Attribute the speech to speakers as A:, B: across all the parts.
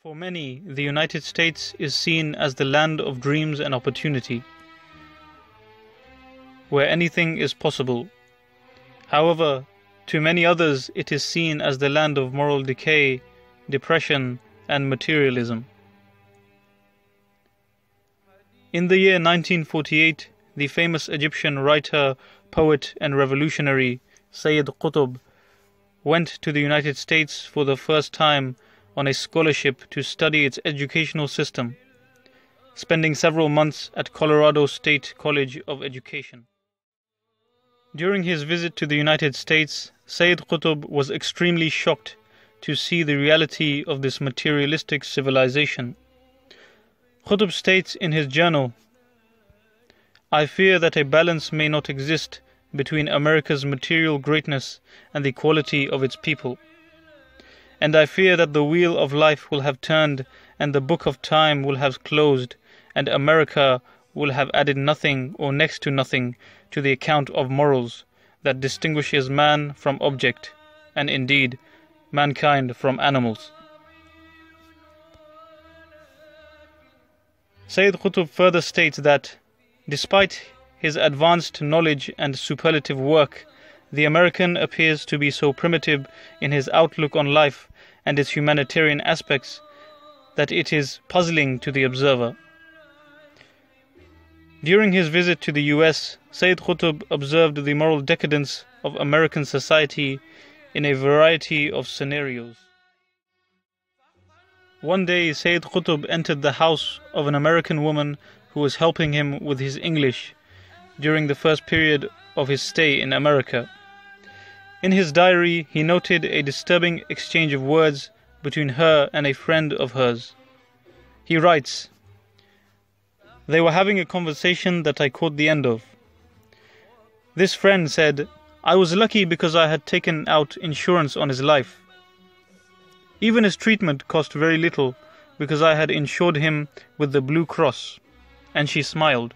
A: For many, the United States is seen as the land of dreams and opportunity, where anything is possible. However, to many others, it is seen as the land of moral decay, depression, and materialism. In the year 1948, the famous Egyptian writer, poet, and revolutionary Sayyid Qutb went to the United States for the first time on a scholarship to study its educational system, spending several months at Colorado State College of Education. During his visit to the United States, Sayyid Qutb was extremely shocked to see the reality of this materialistic civilization. Qutb states in his journal, "I fear that a balance may not exist between America's material greatness and the quality of its people. And I fear that the wheel of life will have turned and the book of time will have closed, and America will have added nothing or next to nothing to the account of morals that distinguishes man from object, and indeed mankind from animals." Sayyid Qutb further states that, despite his advanced knowledge and superlative work, the American appears to be so primitive in his outlook on life and its humanitarian aspects that it is puzzling to the observer. During his visit to the US, Sayyid Qutb observed the moral decadence of American society in a variety of scenarios. One day, Sayyid Qutb entered the house of an American woman who was helping him with his English during the first period of his stay in America. In his diary, he noted a disturbing exchange of words between her and a friend of hers. He writes, "They were having a conversation that I caught the end of. This friend said, 'I was lucky because I had taken out insurance on his life. Even his treatment cost very little because I had insured him with the Blue Cross,' and she smiled.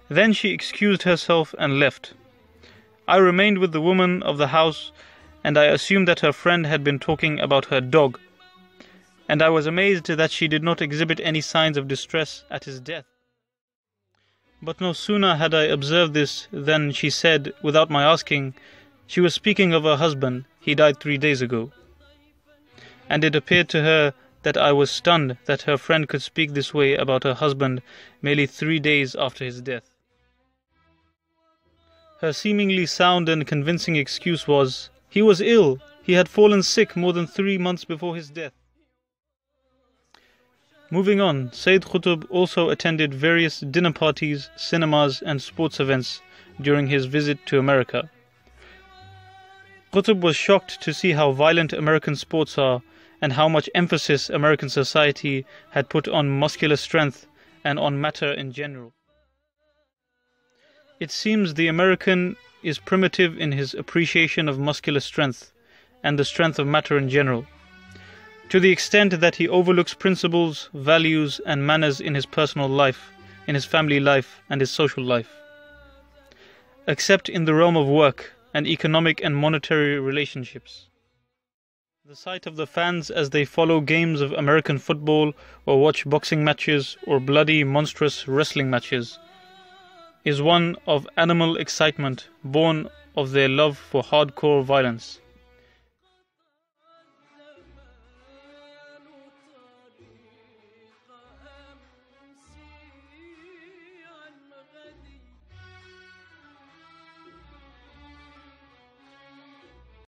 A: Then she excused herself and left. I remained with the woman of the house, and I assumed that her friend had been talking about her dog, and I was amazed that she did not exhibit any signs of distress at his death. But no sooner had I observed this than she said, without my asking, she was speaking of her husband, he died 3 days ago. And it appeared to her that I was stunned that her friend could speak this way about her husband merely 3 days after his death. Her seemingly sound and convincing excuse was, he was ill, he had fallen sick more than 3 months before his death." Moving on, Sayyid Qutb also attended various dinner parties, cinemas, and sports events during his visit to America. Qutb was shocked to see how violent American sports are and how much emphasis American society had put on muscular strength and on matter in general. It seems the American is primitive in his appreciation of muscular strength and the strength of matter in general, to the extent that he overlooks principles, values, and manners in his personal life, in his family life, and his social life. Except in the realm of work and economic and monetary relationships. The sight of the fans as they follow games of American football or watch boxing matches or bloody, monstrous wrestling matches is one of animal excitement born of their love for hardcore violence.